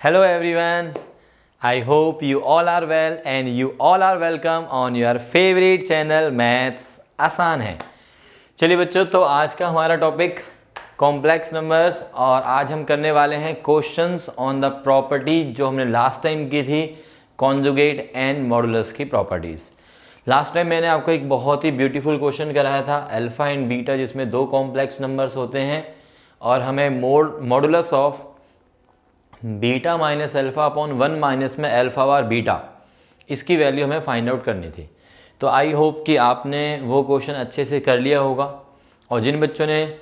Hello everyone. I hope you all are well and you all are welcome on your favorite channel Maths आसान है। चलिए बच्चों, तो आज का हमारा टॉपिक कॉम्प्लेक्स नंबर्स और आज हम करने वाले हैं क्वेश्चंस ऑन द प्रॉपर्टीज जो हमने लास्ट टाइम की थी, कॉन्जुगेट एंड मॉडुलस की प्रॉपर्टीज़। लास्ट टाइम मैंने आपको एक बहुत ही ब्यूटीफुल क्वेश्चन कराया था अल्फा एंड बीटा, जिसमें दो कॉम्प्लेक्स नंबर्स होते हैं और हमें modulus of beta minus alpha upon 1 minus में अल्फा बार बीटा, इसकी वैल्यू हमें फाइंड आउट करनी थी। तो आई होप कि आपने वो क्वेश्चन अच्छे से कर लिया होगा, और जिन बच्चों ने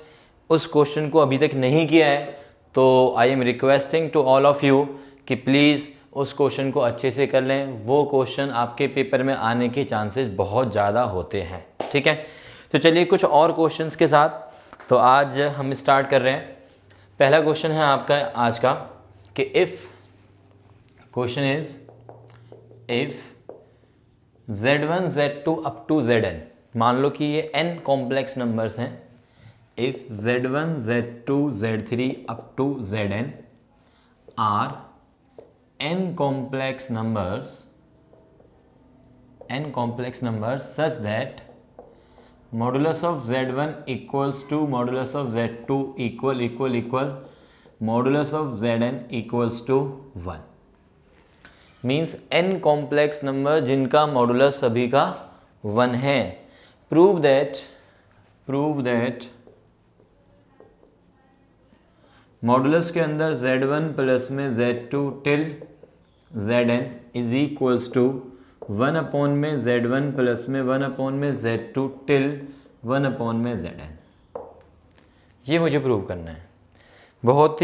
उस क्वेश्चन को अभी तक नहीं किया है तो I am requesting to all of you कि प्लीज़ उस क्वेश्चन को अच्छे से कर लें। वो क्वेश्चन आपके पेपर में आने के चांसेस बहुत ज़्यादा होते हैं, ठीक है। तो चलिए कुछ और क्वेश्चंस के साथ तो आज हम स्टार्ट कर रहे हैं। पहला क्वेश्चन है आपका आज का कि if question is if z1 z2 up to zn, मान लो कि ये n कॉम्प्लेक्स नंबर्स हैं। If z1 z2 z3 up to zn आर n complex numbers such that modulus of z1 equals to modulus of z2 equal modulus of zn equals to 1 means n complex number जिनका modulus सभी का 1 है। Prove that modulus के अंदर z1 plus में z2 till zn is equals to 1 upon में z1 plus में 1 upon में z2 टिल 1 अपॉन में zn। ये मुझे प्रूव करना है। बहुत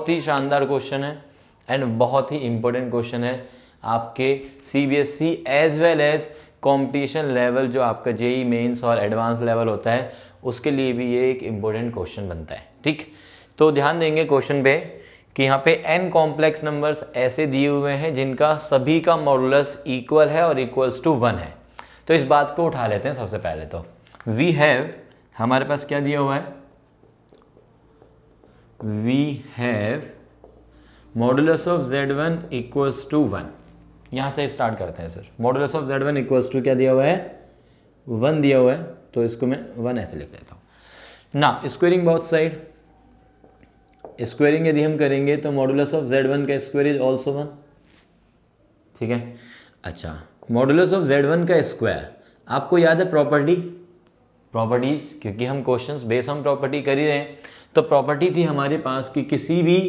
ही शानदार क्वेश्चन है एंड बहुत ही इम्पोर्टेंट क्वेश्चन है आपके CBSE as well as competition level, जो आपका जेई मेंस और एडवांस लेवल होता है, उसके लिए भी ये एक इम्पोर्टेंट क्वेश्चन बनता है, ठीक। तो ध्यान देंगे क्वेश्चन पे कि यहाँ पे n कॉम्प्लेक्स नंबर्स ऐसे दिए हुए हैं जिनका सभी का मॉडुलस इक्वल है और इक्वल्स टू 1 है। तो इस बात को उठा लेते हैं। सबसे पहले तो वी हैव, हमारे पास क्या दिया हुआ है, we have modulus of z1 equals to 1। यहाँ से स्टार्ट करते हैं sir. Modulus of z1 equals to क्या दिया हुआ है, 1 दिया हुआ है, तो इसको मैं 1 ऐसे लिख लेता हूँ ना। स्क्वेयरिंग बोथ साइड, स्क्वेयरिंग यदि हम करेंगे तो मॉडुलस ऑफ z1 का स्क्वायर इज ऑल्सो 1, ठीक है। अच्छा, मॉडुलस ऑफ z1 का स्क्वायर, आपको याद है प्रॉपर्टीज, क्योंकि हम क्वेश्चंस बेस्ड ऑन प्रॉपर्टी कर ही रहे हैं। तो प्रॉपर्टी थी हमारे पास कि किसी भी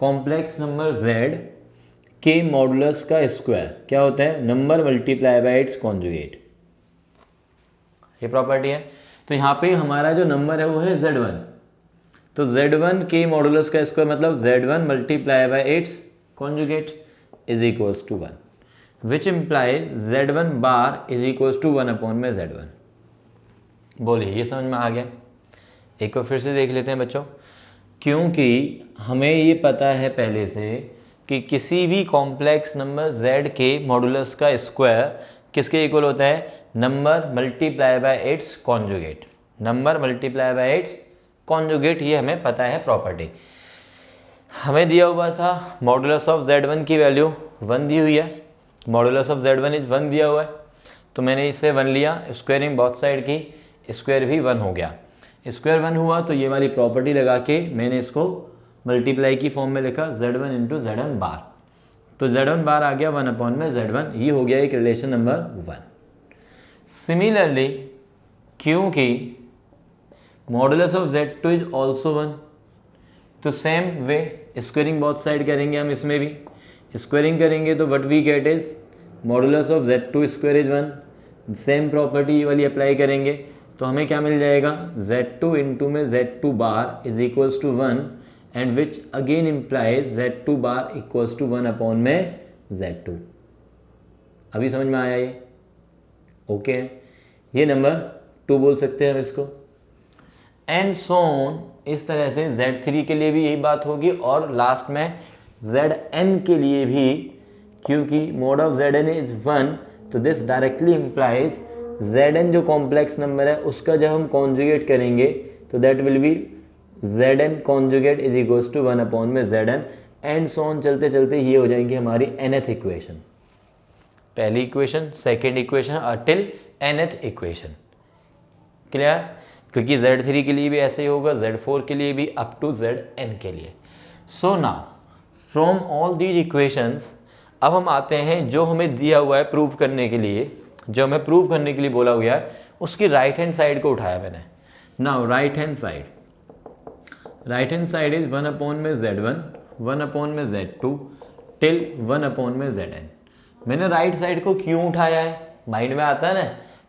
कॉम्प्लेक्स नंबर z के मॉडुलस का स्क्वायर क्या होता है, number multiply by its conjugate. ये प्रॉपर्टी है। तो यहाँ पे हमारा जो नंबर है वो है z1, तो z1 के मॉडुलस का स्क्वायर मतलब z1 multiply by its conjugate is equals to 1, which implies z1 bar is equals to 1 upon में z1। बोलिए, ये समझ में आ गया? एक बार फिर से देख लेते हैं बच्चों, क्योंकि हमें ये पता है पहले से कि किसी भी कॉम्प्लेक्स नंबर z के मॉडुलस का स्क्वायर किसके इक्वल होता है, number multiply by its conjugate. Number multiply by its conjugate, ये हमें पता है प्रॉपर्टी। हमें दिया हुआ था मॉडुलस ऑफ z1 की वैल्यू 1 दी हुई है, मॉडुलस ऑफ z1 इज 1 दिया हुआ है, तो मैंने इसे 1 लिया। स्क्वायरिंग बोथ साइड की, स्क्वायर भी 1 हो गया। स्क्वायर 1 हुआ तो ये वाली प्रॉपर्टी लगा के मैंने इसको मल्टीप्लाई की फॉर्म में लिखा z1 इंटू z1 बार, तो z1 बार आ गया 1 अपॉन में z1। ये हो गया एक रिलेशन नंबर 1। सिमिलरली क्योंकि modulus of z2 is also 1, तो same way squaring both side करेंगे हम। इसमें भी स्क्वायरिंग करेंगे तो what we get is modulus of z2 square is 1। Same property ये वाली अप्लाई करेंगे तो हमें क्या मिल जाएगा, z2 इंटू में z2 bar is equals to 1 and which again implies z2 bar equals to 1 upon में z2। अभी समझ में आया ये? ओके है। ये नंबर 2 बोल सकते हैं हम इसको। एंड सो ऑन, इस तरह से z3 के लिए भी यही बात होगी और लास्ट में zn के लिए भी, क्योंकि मोड ऑफ zn इज 1, तो दिस डायरेक्टली इम्प्लाइज zn जो कॉम्प्लेक्स नंबर है उसका जब हम कॉन्जुगेट करेंगे तो that will be Zn conjugate is equals to 1 upon में Zn एंड सो ऑन चलते चलते ये हो जाएंगी हमारी nth इक्वेशन, पहली इक्वेशन, सेकेंड इक्वेशन और टिल nth इक्वेशन। क्लियर? क्योंकि Z3 के लिए भी ऐसे ही होगा, Z4 के लिए भी, अप टू Zn के लिए। So now from all these equations अब हम आते हैं जो हमें दिया हुआ है प्रूव करने के लिए, जो हमें प्रूव करने के लिए बोला हुआ है, उसकी राइट हैंड साइड को उठाया मैंने। Now right hand side is 1 में Z1, 1 में Z2 टिल 1 में Zn। मैंने राइट साइड को क्यों उठाया है? माइंड में आता है ना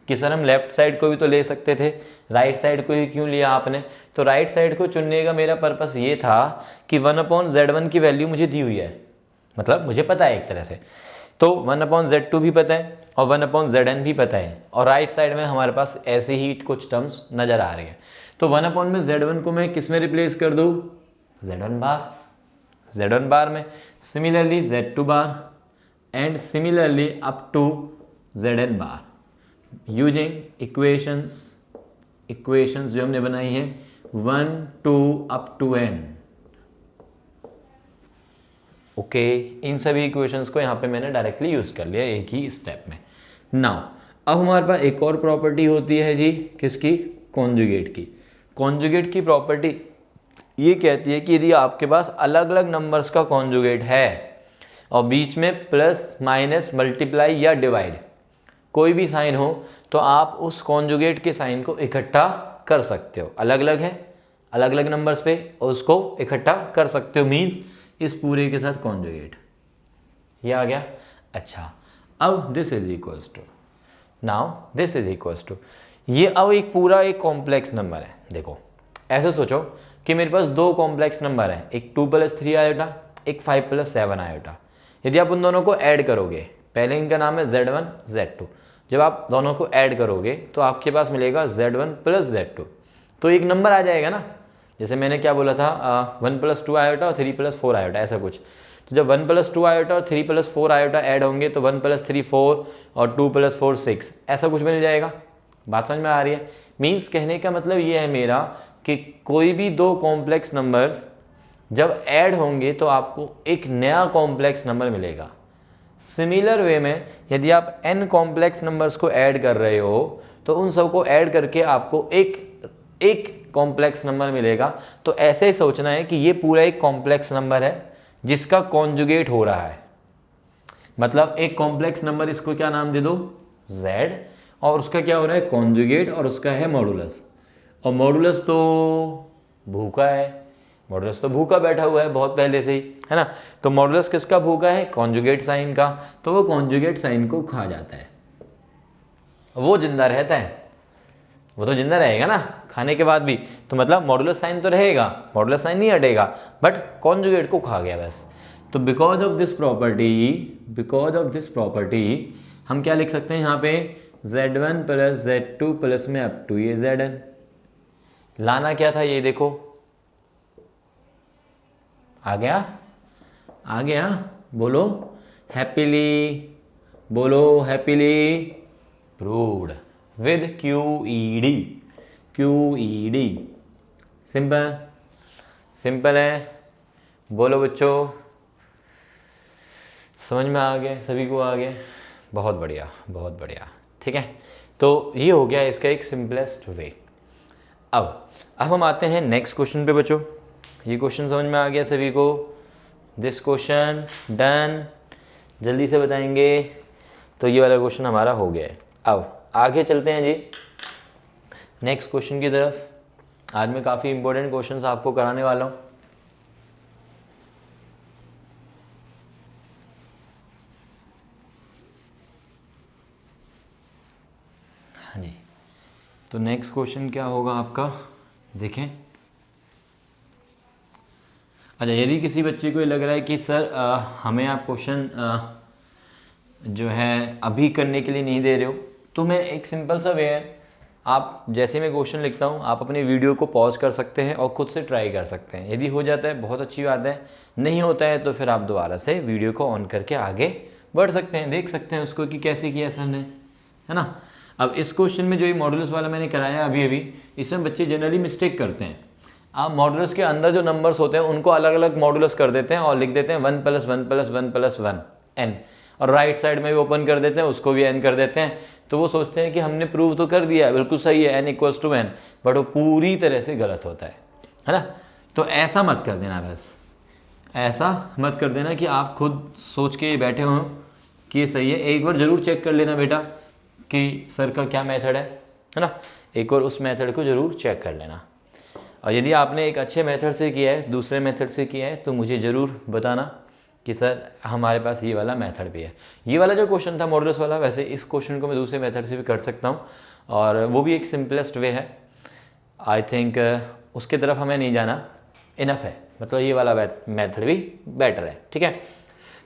कि सर हम लेफ्ट साइड को भी तो ले सकते थे, राइट साइड को ही क्यों लिया आपने? तो राइट साइड को चुनने का मेरा पर्पस ये था कि 1/Z1 की वैल्यू मुझे दी हुई है, मतलब मुझे पता है एक तरह से, तो 1/Z2 भी पता है और 1/Zn भी पता है, और राइट साइड में हमारे पास ऐसे ही कुछ टर्म्स नज़र आ रही हैं। तो 1/Z1 को मैं किस में रिप्लेस कर दूँ? Z1 बार में, similarly Z2 bar and similarly up to Zn bar using equations जो हमने बनाई हैं 1 2 अप टू n। ओके, इन सभी इक्वेशंस को यहाँ पे मैंने डायरेक्टली यूज कर लिया एक ही स्टेप में। नाउ अब हमारे पास एक और प्रॉपर्टी होती है जी, किसकी? कॉन्जुगेट की प्रॉपर्टी ये कहती है कि यदि आपके पास अलग अलग नंबर्स का कॉन्जुगेट है और बीच में प्लस माइनस मल्टीप्लाई या डिवाइड कोई भी साइन हो, तो आप उस कॉन्जुगेट के साइन को इकट्ठा कर सकते हो। अलग अलग है, अलग अलग नंबर्स पे उसको इकट्ठा कर सकते हो, मीन्स इस पूरे के साथ कॉन्जुगेट ये आ गया। अच्छा, अब this is equals to, now this is equals to, ये अब एक पूरा एक कॉम्प्लेक्स नंबर है। देखो ऐसे सोचो कि मेरे पास दो कॉम्प्लेक्स नंबर है, एक 2 + 3 आयोटा, एक 5 + 7 आयोटा। यदि आप उन दोनों को ऐड करोगे, पहले इनका नाम है Z1 Z2, जब आप दोनों को ऐड करोगे तो आपके पास मिलेगा Z1 + Z2, तो एक नंबर आ जाएगा ना। जैसे मैंने क्या बोला था, 1 + 2 आयोटा और 3 + 4 आयोटा, ऐसा कुछ। तो जब 1 + 2 आयोटा और 3 + 4 आयोटा ऐड होंगे तो 1 + 3 4 और 2 + 4 6, ऐसा कुछ मिल जाएगा। बात समझ में आ रही है? मीन्स कहने का मतलब ये है मेरा कि कोई भी दो कॉम्प्लेक्स नंबर्स जब ऐड होंगे तो आपको एक नया कॉम्प्लेक्स नंबर मिलेगा। सिमिलर वे में यदि आप n कॉम्प्लेक्स नंबर्स को ऐड कर रहे हो तो उन सबको ऐड करके आपको एक कॉम्प्लेक्स नंबर मिलेगा। तो ऐसे ही सोचना है कि ये पूरा एक कॉम्प्लेक्स नंबर है जिसका कॉन्जुगेट हो रहा है, मतलब एक कॉम्प्लेक्स नंबर, इसको क्या नाम दे दो? Z, और उसका क्या हो रहा है? कॉन्जुगेट, और उसका है मॉडुलस। और मॉडुलस तो भूखा है, मॉडुलस तो भूखा बैठा हुआ है बहुत पहले से ही, है ना। तो मॉडुलस किसका भूखा है? कॉन्जुगेट साइन का। तो वो कॉन्जुगेट साइन को खा जाता है, वो जिंदा रहता है, वो तो जिंदा रहेगा ना खाने के बाद भी, तो मतलब मॉडुलस साइन तो रहेगा, मॉडुलस साइन नहीं हटेगा, बट कॉन्जुगेट को खा गया बस। तो बिकॉज ऑफ दिस प्रॉपर्टी हम क्या लिख सकते हैं यहाँ पे? Z1 + Z2 प्लस में अप टू ये Zn। लाना क्या था ये देखो, आ गया, बोलो happily proved with QED। Simple है, बोलो बच्चों, समझ में आ गया? सभी को आ गया? बहुत बढ़िया। ठीक है, तो ये हो गया इसका एक सिंपलेस्ट वे। अब हम आते हैं नेक्स्ट क्वेश्चन पे बच्चों। ये क्वेश्चन समझ में आ गया सभी को? दिस क्वेश्चन डन, जल्दी से बताएंगे। तो ये वाला क्वेश्चन हमारा हो गया है। अब आगे चलते हैं जी नेक्स्ट क्वेश्चन की तरफ। आज मैं काफ़ी इंपॉर्टेंट क्वेश्चंस आपको कराने वाला हूँ। हाँ जी, तो नेक्स्ट क्वेश्चन क्या होगा आपका, देखें। अच्छा, यदि किसी बच्चे को ये लग रहा है कि सर हमें आप क्वेश्चन जो है अभी करने के लिए नहीं दे रहे हो, तो मैं एक सिंपल सा वे है, आप जैसे मैं क्वेश्चन लिखता हूँ आप अपने वीडियो को पॉज कर सकते हैं और खुद से ट्राई कर सकते हैं। यदि हो जाता है बहुत अच्छी बात है, नहीं होता है तो फिर आप दोबारा से वीडियो को ऑन करके आगे बढ़ सकते हैं, देख सकते हैं उसको कि कैसे किया सर ने, है ना। अब इस क्वेश्चन में जो ये मॉडुलस वाला मैंने कराया अभी इसमें बच्चे जनरली मिस्टेक करते हैं। आप मॉडुलस के अंदर जो नंबर्स होते हैं उनको अलग अलग मॉडुलस कर देते हैं और लिख देते हैं 1 + 1 + 1 + 1 n, और राइट साइड में भी ओपन कर देते हैं, उसको भी n कर देते हैं। तो वो सोचते हैं कि हमने प्रूव तो कर दिया, बिल्कुल सही है, n = n, बट वो पूरी तरह से गलत होता है ना। तो ऐसा मत कर देना, बस ऐसा मत कर देना कि आप खुद सोच के बैठे हों कि ये सही है। एक बार ज़रूर चेक कर लेना बेटा कि सर का क्या मेथड है ना, एक बार उस मेथड को ज़रूर चेक कर लेना। और यदि आपने एक अच्छे मेथड से किया है, दूसरे मेथड से किया है, तो मुझे ज़रूर बताना कि सर हमारे पास ये वाला मेथड भी है। ये वाला जो क्वेश्चन था मॉडुलस वाला, वैसे इस क्वेश्चन को मैं दूसरे मेथड से भी कर सकता हूँ और वो भी एक सिंपलेस्ट वे है। आई थिंक उसकी तरफ हमें नहीं जाना, इनफ है, मतलब ये वाला मेथड भी बेटर है, ठीक है।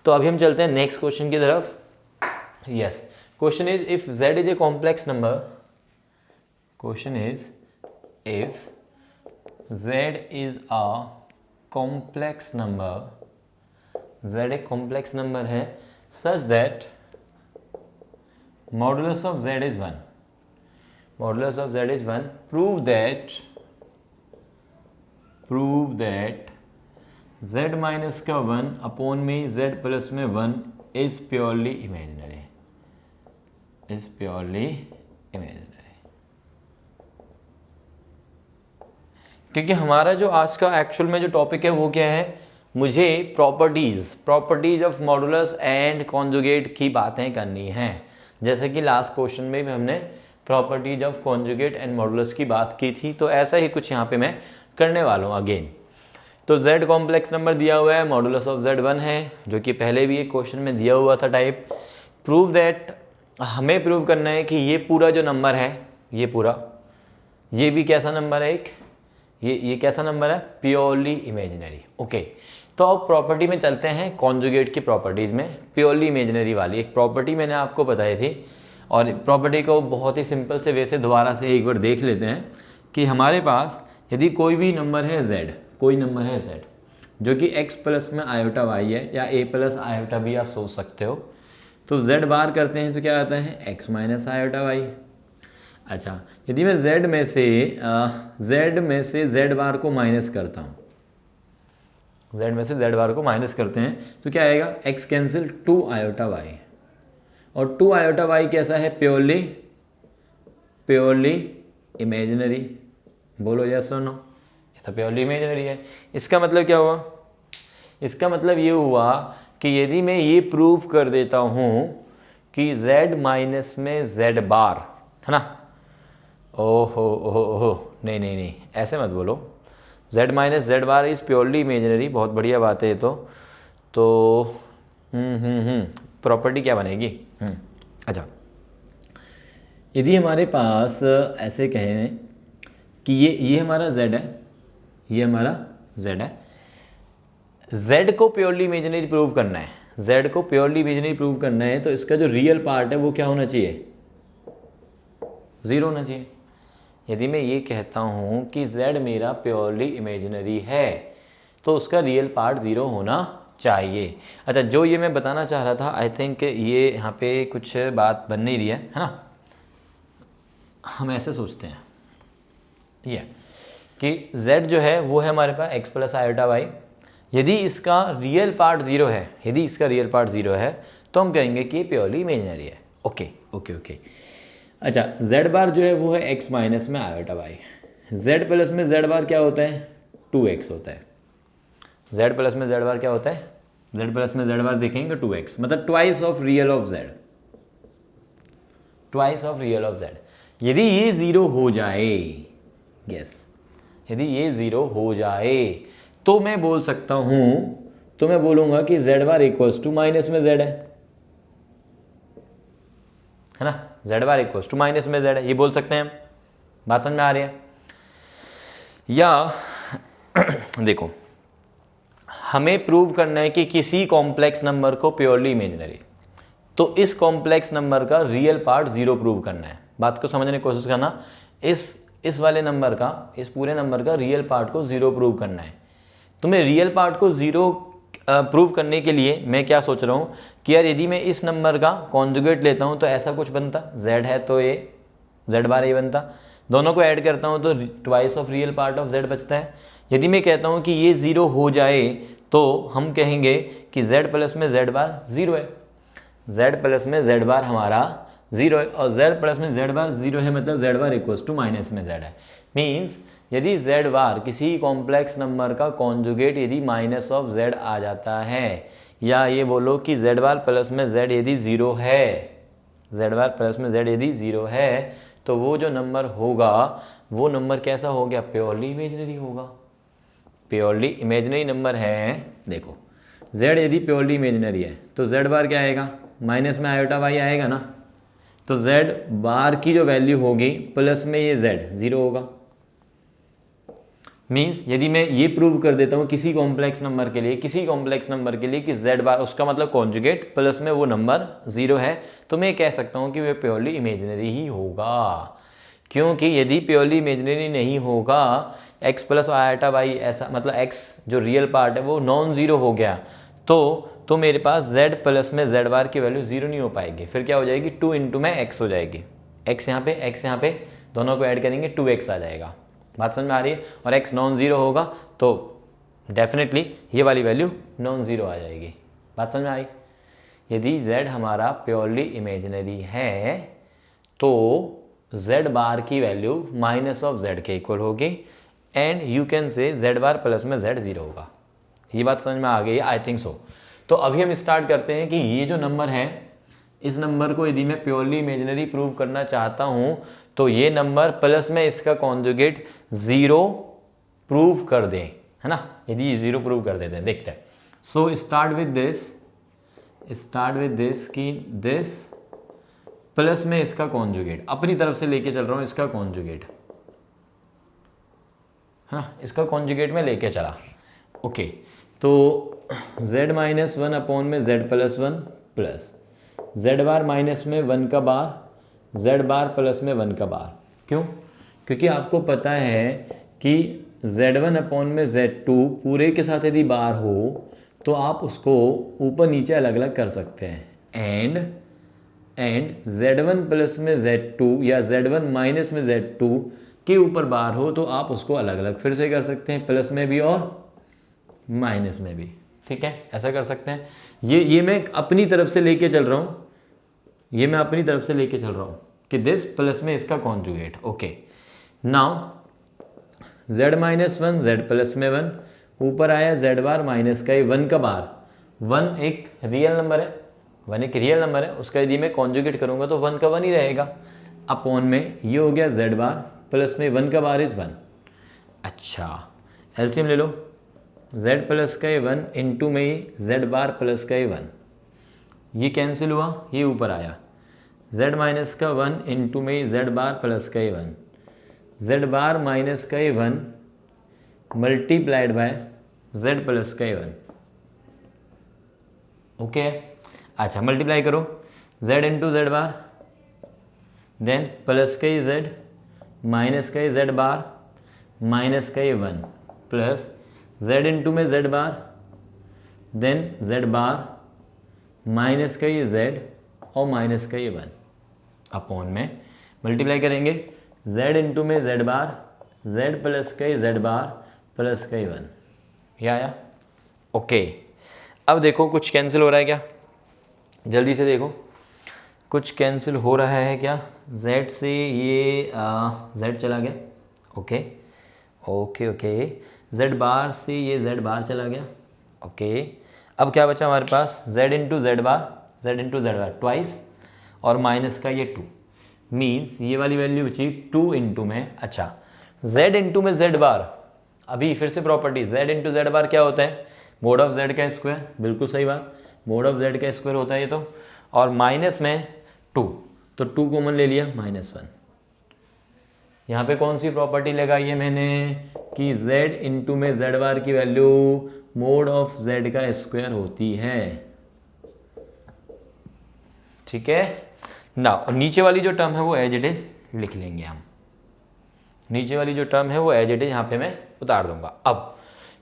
तो अभी हम चलते हैं नेक्स्ट क्वेश्चन की तरफ। Yes, question is if z is a complex number, question is if z is a complex number, z एक कॉम्प्लेक्स नंबर है such that modulus of z is 1, modulus of z is 1, prove that z minus का 1 upon में z plus में 1 is purely imaginary, is purely imaginary. क्योंकि हमारा जो आज का एक्चुअल में जो टॉपिक है वो क्या है, मुझे properties of modulus and conjugate की बातें करनी हैं। जैसे कि लास्ट क्वेश्चन में भी हमने properties of conjugate and modulus की बात की थी, तो ऐसा ही कुछ यहाँ पे मैं करने वाला हूँ अगेन। तो z कॉम्प्लेक्स नंबर दिया हुआ है, मॉडुलस ऑफ z 1 है, जो कि पहले भी एक क्वेश्चन में दिया हुआ था टाइप। प्रूव दैट, हमें प्रूव करना है कि ये पूरा जो नंबर है, ये पूरा, ये भी कैसा नंबर है, एक ये कैसा नंबर है, प्योरली इमेजिनरी। ओके, तो अब प्रॉपर्टी में चलते हैं, कॉन्जुगेट की प्रॉपर्टीज़ में प्योरली इमेजिनरी वाली एक प्रॉपर्टी मैंने आपको बताई थी, और प्रॉपर्टी को बहुत ही सिंपल से वैसे दोबारा से एक बार देख लेते हैं कि हमारे पास यदि कोई भी नंबर है z, कोई नंबर है z जो कि x प्लस में आयोटा y है, या a प्लस आयोटा भी आप सोच सकते हो, तो z बार करते हैं तो क्या आता है x माइनस आयोटा y। अच्छा, यदि मैं z में से z बार को माइनस करता हूँ, z में से z बार को माइनस करते हैं तो क्या आएगा, x कैंसिल 2 आयोटा y, और 2 आयोटा y कैसा है, प्योरली इमेजिनरी। बोलो यस और नो, ये तो प्योरली इमेजिनरी है। इसका मतलब क्या हुआ, इसका मतलब ये हुआ कि यदि मैं ये प्रूव कर देता हूँ कि z माइनस में z बार है ना, ओहो नहीं नहीं नहीं, ऐसे मत बोलो, z minus z bar is purely imaginary, बहुत बढ़िया बात है ये तो प्रॉपर्टी क्या बनेगी। अच्छा, यदि हमारे पास ऐसे कहें कि ये हमारा z है, ये हमारा z है, z को प्योरली इमेजिनरी प्रूव करना है, z को प्योरली इमेजिनरी प्रूव करना है, तो इसका जो रियल पार्ट है वो क्या होना चाहिए, 0 होना चाहिए। यदि मैं ये कहता हूँ कि z मेरा प्योरली इमेजिनरी है तो उसका रियल पार्ट 0 होना चाहिए। अच्छा, जो ये मैं बताना चाह रहा था, आई थिंक ये यहाँ पे कुछ बात बन नहीं रही है ना, हम ऐसे सोचते हैं ये कि z जो है वो है हमारे पास x प्लस आयोटा y, यदि इसका रियल पार्ट 0 है, यदि इसका रियल पार्ट 0 है तो हम कहेंगे कि प्योरली इमेजिनरी है। Okay okay okay. अच्छा, z बार जो है वो है x माइनस में आयोटा y, z प्लस में z बार क्या होता है, 2x होता है। z प्लस में z बार क्या होता है, z प्लस में z बार देखेंगे 2x, मतलब twice of real of z, twice of real of z। यदि ये 0 हो जाए, यस, यदि ये 0 हो जाए तो मैं बोल सकता हूं, तो मैं बोलूंगा कि z bar equals to minus में z है ना, z bar equals to minus में z है, ये बोल सकते हैं हम। बात समझ में आ रही है? या देखो, हमें प्रूव करना है कि किसी कॉम्प्लेक्स नंबर को प्योरली इमेजिनरी, तो इस कॉम्प्लेक्स नंबर का रियल पार्ट 0 प्रूव करना है। बात को समझने की कोशिश करना, इस वाले नंबर का, इस पूरे नंबर का रियल पार्ट को 0 प्रूव करना है। तो मैं रियल पार्ट को 0 प्रूव करने के लिए मैं क्या सोच रहा हूँ कि यार यदि मैं इस नंबर का कॉन्जुगेट लेता हूँ तो ऐसा कुछ बनता, z है तो ये z बार ये बनता, दोनों को ऐड करता हूँ तो twice of real part of z बचता है। यदि मैं कहता हूँ कि ये 0 हो जाए तो हम कहेंगे कि z प्लस में z बार 0 है, z प्लस में z बार हमारा 0 है, और z प्लस में z बार 0 है मतलब z bar equals to minus में z है। मीन्स यदि z बार किसी कॉम्प्लेक्स नंबर का कॉन्जुगेट यदि माइनस ऑफ z आ जाता है, या ये बोलो कि z बार प्लस में z यदि 0 है, z बार प्लस में z यदि 0 है, तो वो जो नंबर होगा वो नंबर कैसा हो गया, प्योरली इमेजिनरी होगा। प्योरली इमेजिनरी नंबर है, देखो z यदि प्योरली इमेजिनरी है तो z बार क्या आएगा, माइनस में आयोटा y आएगा ना, तो z बार की जो वैल्यू होगी प्लस में ये z 0 होगा। मीन्स यदि मैं ये प्रूव कर देता हूँ किसी कॉम्प्लेक्स नंबर के लिए, कि z बार उसका मतलब कॉन्जुगेट प्लस में वो नंबर 0 है, तो मैं कह सकता हूँ कि वह प्योरली इमेजिनरी ही होगा। क्योंकि यदि प्योरली इमेजिनरी नहीं होगा, x प्लस आयोटा y ऐसा मतलब x जो रियल पार्ट है वो नॉन ज़ीरो हो गया, तो मेरे पास z प्लस में z बार की वैल्यू 0 नहीं हो पाएगी। फिर क्या हो जाएगी, 2 इंटू में x हो जाएगी, x यहाँ पे दोनों को ऐड करेंगे 2x आ जाएगा। बात समझ में आ रही है। और x नॉन ज़ीरो होगा तो डेफिनेटली ये वाली वैल्यू नॉन ज़ीरो आ जाएगी। बात समझ में आई। यदि z हमारा प्योरली इमेजिनरी है तो z बार की वैल्यू माइनस ऑफ z के इक्वल होगी, and you can say z bar plus में z 0 होगा। ये बात समझ में आ गई है, आई थिंक सो। तो अभी हम स्टार्ट करते हैं कि ये जो नंबर है, इस नंबर को यदि मैं प्योरली इमेजिनरी प्रूव करना चाहता हूँ तो ये नंबर प्लस में इसका कॉन्जुगेट 0 प्रूव कर दें, है ना। यदि 0 प्रूव कर देते हैं, देखते हैं। सो स्टार्ट विद दिस कि दिस प्लस में इसका कॉन्जुगेट, अपनी तरफ से लेके चल रहा हूँ इसका कॉन्जुगेट, है ना, इसका कॉन्जुगेट में लेके चला। ओके, तो z माइनस 1 अपॉन में z प्लस 1 प्लस z बार माइनस में 1 का बार, z बार प्लस में 1 का बार। क्यों? क्योंकि आपको पता है कि z1 अपॉन में z2 पूरे के साथ यदि बार हो तो आप उसको ऊपर नीचे अलग अलग कर सकते हैं। एंड z1 प्लस में z2 या z1 माइनस में z2 के ऊपर बार हो तो आप उसको अलग अलग फिर से कर सकते हैं, प्लस में भी और माइनस में भी। ठीक है, ऐसा कर सकते हैं। ये मैं अपनी तरफ से लेके चल रहा हूँ, कि दिस प्लस में इसका conjugate. Okay, now z minus 1 z plus में 1, ऊपर आया z बार माइनस का 1 का बार। 1 एक रियल नंबर है, उसका यदि मैं कॉन्जुगेट करूंगा तो 1 का 1 ही रहेगा। अपॉन में ये हो गया z बार प्लस में 1 का बार इज 1। अच्छा, एलसीएम ले लो, z प्लस का 1 इंटू में z बार प्लस का 1, ये कैंसिल हुआ, ये ऊपर आया। z माइनस का 1 इंटू में z बार प्लस का 1, z बार माइनस का 1 मल्टीप्लाइड बाय z प्लस का 1। ओके, अच्छा मल्टीप्लाई करो, z इंटू z बार, देन प्लस का z माइनस का z बार माइनस का 1 प्लस z इंटू में z बार, देन z बार माइनस का z और माइनस का 1 अपॉन में मल्टीप्लाई करेंगे z इंटू में z बार, z प्लस का z बार प्लस का 1। ये आया। ओके, अब देखो कुछ कैंसिल हो रहा है क्या, जल्दी से देखो कुछ कैंसिल हो रहा है क्या। z से ये z चला गया। ओके, z बार से ये z बार चला गया। ओके, अब क्या बचा हमारे पास, z इंटू z बार ट्वाइस और माइनस का ये 2, मीन्स ये वाली वैल्यू बची 2 इंटू में। अच्छा, z इंटू में z बार, अभी फिर से प्रॉपर्टी, z इंटू z बार क्या होता है, मोड ऑफ z का स्क्वायर। बिल्कुल सही बात, मोड ऑफ z का स्क्वायर होता है ये तो। और माइनस में 2, तो 2 कॉमन ले लिया, -1। यहाँ पे कौन सी प्रॉपर्टी लगाई है मैंने कि z इंटू में z बार की वैल्यू मोड ऑफ z का स्क्वायर होती है। ठीक है ना। और नीचे वाली जो टर्म है वो एज इट इज लिख लेंगे हम, नीचे वाली जो टर्म है वो एज इट इज यहाँ पे मैं उतार दूंगा। अब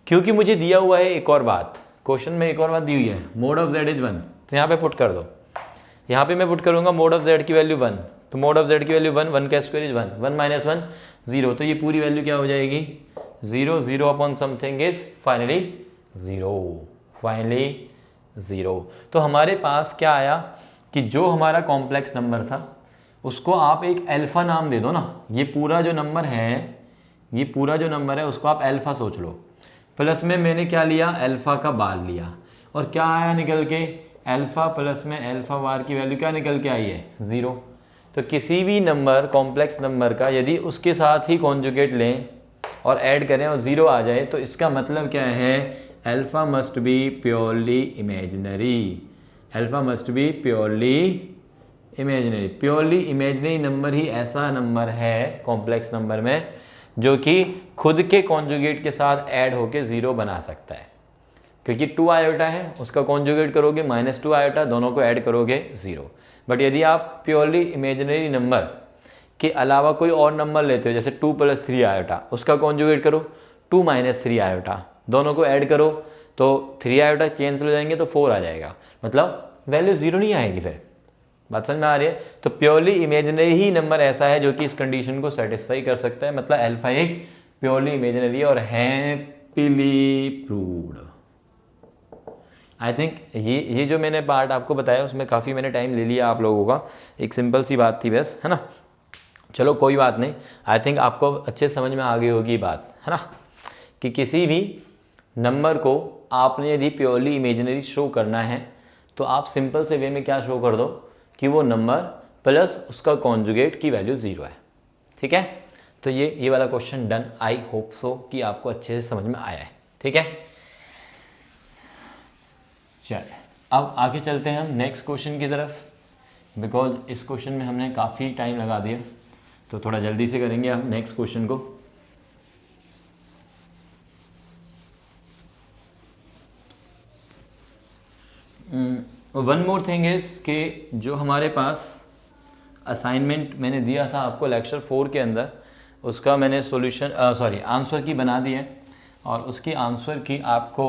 क्योंकि मुझे दिया हुआ है एक और बात, क्वेश्चन में एक और बात दी हुई है, मोड ऑफ z इज 1, तो यहाँ पे पुट कर दो। यहाँ पे मैं पुट करूंगा मोड ऑफ z की वैल्यू 1, तो मोड ऑफ z की वैल्यू 1, 1 का स्क्वायर इज 1, 1 माइनस 1 0, तो ये पूरी वैल्यू क्या हो जाएगी, 0 0 अपॉन समथिंग इज फाइनली 0 तो हमारे पास क्या आया कि जो हमारा कॉम्प्लेक्स नंबर था उसको आप एक अल्फा नाम दे दो ना। ये पूरा जो नंबर है उसको आप अल्फा सोच लो। प्लस में मैंने क्या लिया, अल्फा का बार लिया, और क्या आया निकल के, अल्फा प्लस में अल्फा बार की वैल्यू क्या निकल के आई है, 0। तो किसी भी नंबर, कॉम्प्लेक्स नंबर का यदि उसके साथ ही कॉन्जुगेट लें और ऐड करें और 0 आ जाए तो इसका मतलब क्या है, alpha must be purely imaginary. Alpha must be purely imaginary number ही ऐसा नंबर है कॉम्प्लेक्स नंबर में जो कि खुद के कॉन्जुगेट के साथ ऐड होके 0 बना सकता है। क्योंकि 2 आयोटा है, उसका कॉन्जुगेट करोगे -2 आयोटा, दोनों को ऐड करोगे 0। बट यदि आप प्योरली इमेजिनरी नंबर के अलावा कोई और नंबर लेते हो, जैसे 2 + 3 आयोटा, उसका कॉन्जुगेट करो 2 - 3 आयोटा, दोनों को ऐड करो तो 3 आयोटा कैंसिल हो जाएंगे तो 4 आ जाएगा, मतलब वैल्यू 0 नहीं आएगी। फिर बात समझ में आ रही है। तो प्योरली इमेजिनरी ही नंबर ऐसा है जो कि इस कंडीशन को सेटिस्फाई कर सकता है, मतलब अल्फा एक प्योरली इमेजिनरी और हैप्पीली प्रूव्ड। आई थिंक ये जो मैंने पार्ट आपको बताया उसमें काफ़ी मैंने टाइम ले लिया आप लोगों का, एक सिंपल सी बात थी बस, है ना। चलो कोई बात नहीं, आई थिंक आपको अच्छे समझ में आ गई होगी बात, है ना, कि किसी भी नंबर को आपने यदि प्योरली इमेजिनरी शो करना है तो आप सिंपल से वे में क्या शो कर दो कि वो नंबर प्लस उसका कॉन्जुगेट की वैल्यू 0 है। ठीक है, तो ये वाला question done. I hope so कि आपको अच्छे से समझ में आया है। ठीक है, चलिए अब आगे चलते हैं हम नेक्स्ट क्वेश्चन की तरफ, बिकॉज इस क्वेश्चन में हमने काफ़ी टाइम लगा दिया, तो थोड़ा जल्दी से करेंगे हम नेक्स्ट क्वेश्चन को। वन मोर थिंग इज कि जो हमारे पास असाइनमेंट मैंने दिया था आपको लेक्चर 4 के अंदर, उसका मैंने आंसर की बना दी है, और उसकी आंसर की आपको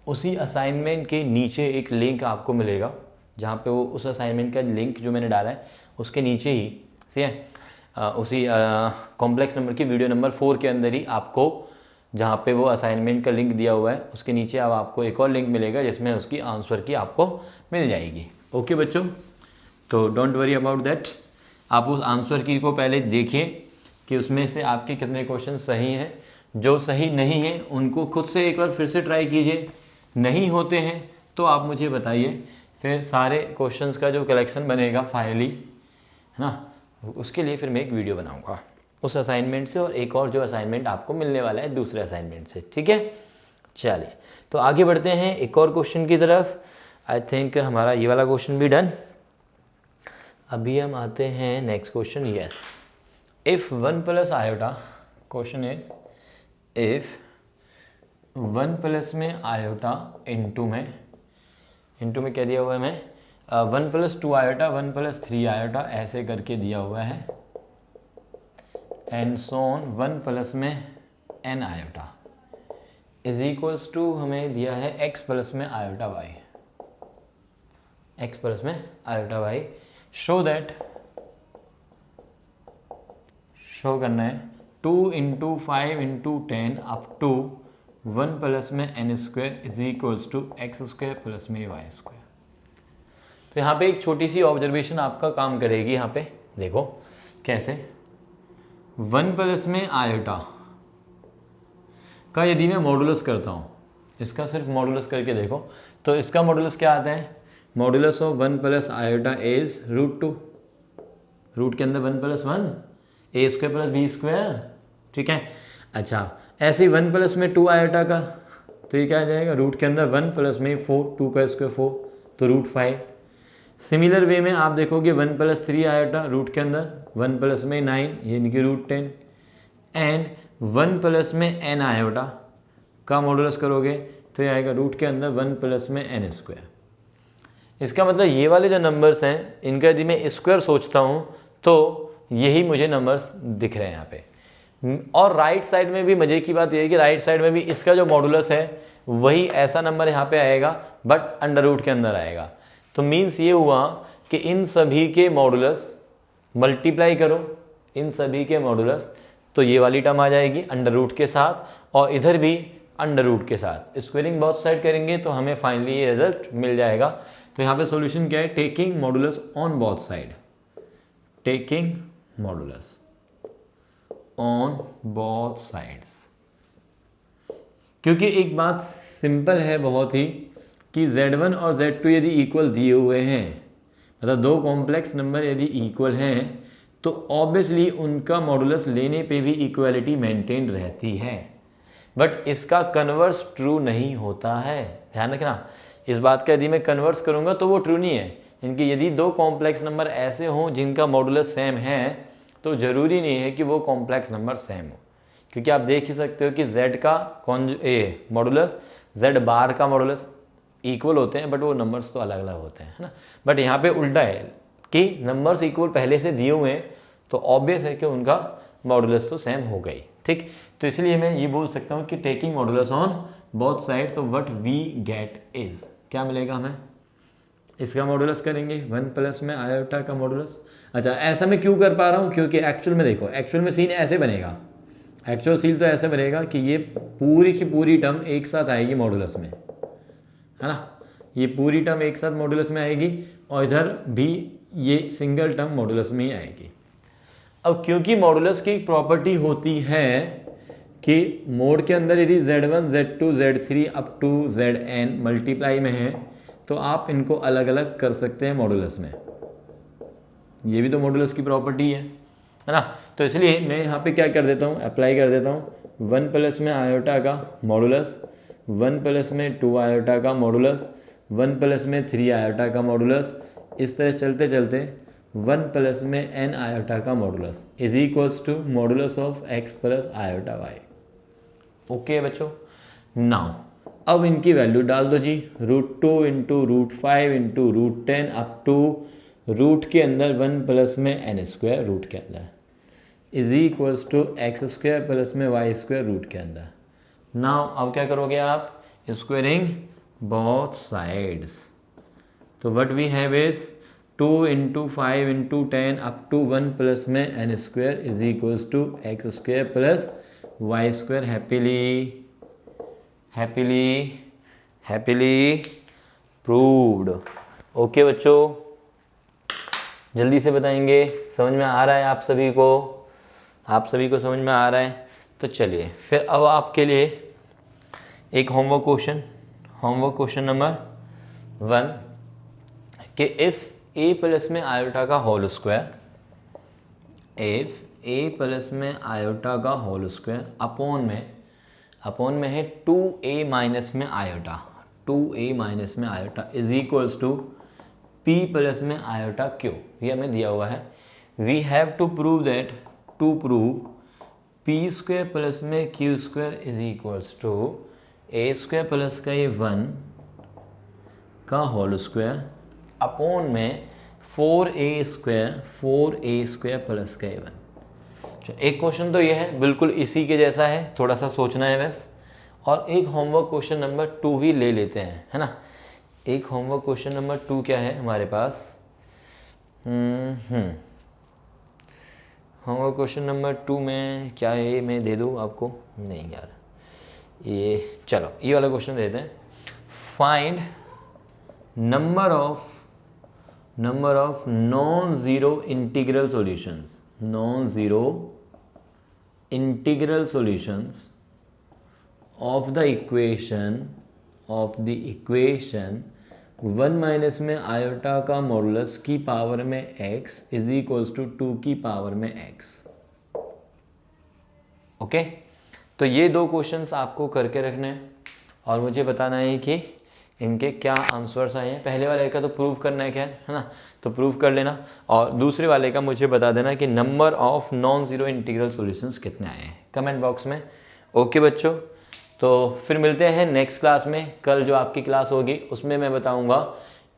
उसी असाइनमेंट के नीचे एक लिंक आपको मिलेगा, जहाँ पे वो उस असाइनमेंट का लिंक जो मैंने डाला है उसके नीचे ही सही है, उसी कॉम्प्लेक्स नंबर की वीडियो नंबर 4 के अंदर ही आपको जहाँ पे वो असाइनमेंट का लिंक दिया हुआ है उसके नीचे अब आपको एक और लिंक मिलेगा जिसमें उसकी आंसर की आपको मिल जाएगी। ओके बच्चों, तो डोंट वरी अबाउट दैट। आप उस आंसर की को पहले देखिए कि उसमें से आपके कितने क्वेश्चन सही हैं, जो सही नहीं हैं उनको खुद से एक बार फिर से ट्राई कीजिए, नहीं होते हैं तो आप मुझे बताइए, फिर सारे क्वेश्चंस का जो कलेक्शन बनेगा फाइनली, है ना, उसके लिए फिर मैं एक वीडियो बनाऊंगा उस असाइनमेंट से और एक और जो असाइनमेंट आपको मिलने वाला है दूसरे असाइनमेंट से। ठीक है, चलिए तो आगे बढ़ते हैं एक और क्वेश्चन की तरफ। आई थिंक हमारा ये वाला क्वेश्चन भी डन। अभी हम आते हैं next question. Yes, if 1 + iota, question is if 1 plus में आयोटा इंटू में क्या दिया हुआ है, मैं 1 + 2 आयोटा 1 + 3 आयोटा ऐसे करके दिया हुआ है, एंड सोन 1 प्लस में n iota is equals to हमें दिया है x प्लस में आयोटा y, x प्लस में आयोटा y। शो करना है 2 × 5 × 10 अप टू 1 प्लस में n² is equals to x² plus में y²। तो यहाँ पे एक छोटी सी ऑब्जर्वेशन आपका काम करेगी। यहाँ पे देखो कैसे, 1 प्लस में आयोटा का यदि मैं मॉडुलस करता हूँ, इसका सिर्फ मॉडुलस करके देखो तो इसका मॉडुलस क्या आता है, modulus of 1 + iota is √2, root के अंदर 1 + 1 a² + b²। ठीक है, अच्छा ऐसे ही 1 प्लस में 2 आयोटा का, तो ये क्या आ जाएगा, रूट के अंदर 1 प्लस में 4, 2 का स्क्वायर 4 तो √5। सिमिलर वे में आप देखोगे 1 + 3 आयोटा, रूट के अंदर 1 प्लस में 9 यानी कि √10, एंड 1 प्लस में n आयोटा का मॉडुलस करोगे तो ये आएगा रूट के अंदर 1 प्लस में n²। इसका मतलब ये वाले जो नंबर्स हैं इनका यदि मैं स्क्वायर सोचता हूँ तो यही मुझे नंबर्स दिख रहे हैं यहाँ पे। और राइट साइड में भी मज़े की बात यह है कि राइट साइड में भी इसका जो मॉडुलस है वही ऐसा नंबर यहाँ पे आएगा, बट अंडर रूट के अंदर आएगा। तो मीन्स ये हुआ कि इन सभी के मॉडुलस मल्टीप्लाई करो, इन सभी के मॉडुलस तो ये वाली टर्म आ जाएगी अंडर रूट के साथ और इधर भी अंडर रूट के साथ। स्क्वेयरिंग बोथ साइड करेंगे तो हमें फाइनली ये रिजल्ट मिल जाएगा। तो यहाँ पे सॉल्यूशन क्या है, taking modulus on both side, taking modulus on both sides. क्योंकि एक बात सिंपल है बहुत ही कि Z1 और Z2 यदि इक्वल दिए हुए हैं, मतलब दो कॉम्प्लेक्स नंबर यदि इक्वल हैं, तो ऑब्वियसली उनका मॉडुलस लेने पे भी इक्वलिटी मेंटेन रहती है। बट इसका कन्वर्स ट्रू नहीं होता है, ध्यान रखना इस बात का। यदि मैं कन्वर्स करूंगा तो वो ट्रू नहीं है। इनके यदि दो कॉम्प्लेक्स नंबर ऐसे हों जिनका मॉडुलस सेम है तो ज़रूरी नहीं है कि वो कॉम्प्लेक्स नंबर सेम हो, क्योंकि आप देख ही सकते हो कि Z का मॉडुलस Z बार का मॉडुलस इक्वल होते हैं, बट वो नंबर्स तो अलग अलग होते हैं, है ना। बट यहाँ पे उल्टा है कि नंबर्स इक्वल पहले से दिए हुए हैं तो ऑब्वियस है कि उनका मॉडुलस तो सेम हो गई, ठीक। तो इसलिए मैं ये बोल सकता हूँ कि taking modulus on both side, तो व्हाट वी गेट इज, क्या मिलेगा हमें, इसका मॉडुलस करेंगे 1 प्लस में आयोटा का मॉडुलस। अच्छा, ऐसा मैं क्यों कर पा रहा हूँ, क्योंकि एक्चुअल में देखो, एक्चुअल में सीन ऐसे बनेगा, एक्चुअल सीन तो ऐसे बनेगा कि ये पूरी की पूरी टर्म एक साथ आएगी मॉडुलस में, है ना। ये पूरी टर्म एक साथ मॉडुलस में आएगी और इधर भी ये सिंगल टर्म मॉडुलस में ही आएगी। अब क्योंकि मॉडुलस की प्रॉपर्टी होती है कि मोड के अंदर यदि Z1, Z2, Z3 up to Zn multiply में है तो आप इनको अलग अलग कर सकते हैं मॉडुलस में। ये भी तो मॉडुलस की प्रॉपर्टी है ना। तो इसलिए मैं यहाँ पे क्या कर देता हूँ, अप्लाई कर देता हूँ 1 प्लस में आयोटा का मॉडुलस, 1 प्लस में 2 आयोटा का मॉडुलस, 1 प्लस में 3 आयोटा का मॉडुलस, इस तरह चलते चलते 1 प्लस में n आयोटा का modulus is equals to modulus of x plus iota y। Okay बच्चों, नाउ अब इनकी वैल्यू डाल दो जी, √2 into √5 into √10 up to root के अंदर 1 प्लस में n स्क्वायर रूट के अंदर is equals to x square plus में y स्क्वायर रूट के अंदर। नाउ अब क्या करोगे आप, स्क्वायरिंग बोथ साइड्स। तो what we have is 2 into 5 into 10 up to 1 plus में n square is equals to x square plus y square. Happily proved. Okay बच्चों, जल्दी से बताएंगे, समझ में आ रहा है आप सभी को, आप सभी को समझ में आ रहा है। तो चलिए फिर अब आपके लिए एक होमवर्क क्वेश्चन नंबर 1 कि इफ़ a प्लस में आयोटा का whole square, if a plus में आयोटा का होल स्क्वायर अपॉन में है 2a माइनस में आयोटा, 2a माइनस में iota is equals to p plus में आयोटा q। ये हमें दिया हुआ है। We have to prove that, to prove p square plus में q square is equals to a square plus का ये 1 का होल स्क्वायर अपॉन में 4a स्क्वायर प्लस का 1। एक क्वेश्चन तो ये है, बिल्कुल इसी के जैसा है, थोड़ा सा सोचना है बस। और एक होमवर्क क्वेश्चन नंबर 2 भी ले लेते हैं, है ना। एक होमवर्क क्वेश्चन नंबर 2 क्या है हमारे पास, होमवर्क क्वेश्चन नंबर 2 में क्या है, मैं दे दूँ आपको, नहीं यार, ये चलो ये वाला क्वेश्चन देते हैं। Find number of non zero integral solutions, non zero integral solutions of the equation 1 minus में आयोटा का मॉडुलस की पावर में x इज इक्वल्स टू 2 की पावर में x। ओके, तो ये दो क्वेश्चंस आपको करके रखने हैं और मुझे बताना है कि इनके क्या आंसर्स आए हैं। पहले वाले का तो प्रूव करना है, क्या है ना, तो प्रूव कर लेना, और दूसरे वाले का मुझे बता देना कि number of non zero integral solutions कितने आए हैं कमेंट बॉक्स में। ओके बच्चों, तो फिर मिलते हैं नेक्स्ट क्लास में। कल जो आपकी क्लास होगी उसमें मैं बताऊंगा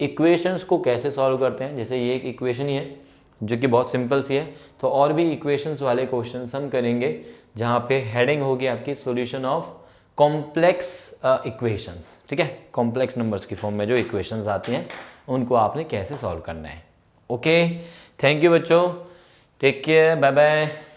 इक्वेशंस को कैसे सॉल्व करते हैं। जैसे ये एक इक्वेशन ही है जो कि बहुत सिंपल सी है, तो और भी इक्वेशंस वाले क्वेश्चंस हम करेंगे जहाँ पे हेडिंग होगी आपकी सॉल्यूशन ऑफ कॉम्प्लेक्स इक्वेशंस। ठीक है, कॉम्प्लेक्स नंबर्स की फॉर्म में जो इक्वेशंस आती हैं उनको आपने कैसे सॉल्व करना है। ओके, थैंक यू बच्चों, टेक केयर, बाय बाय।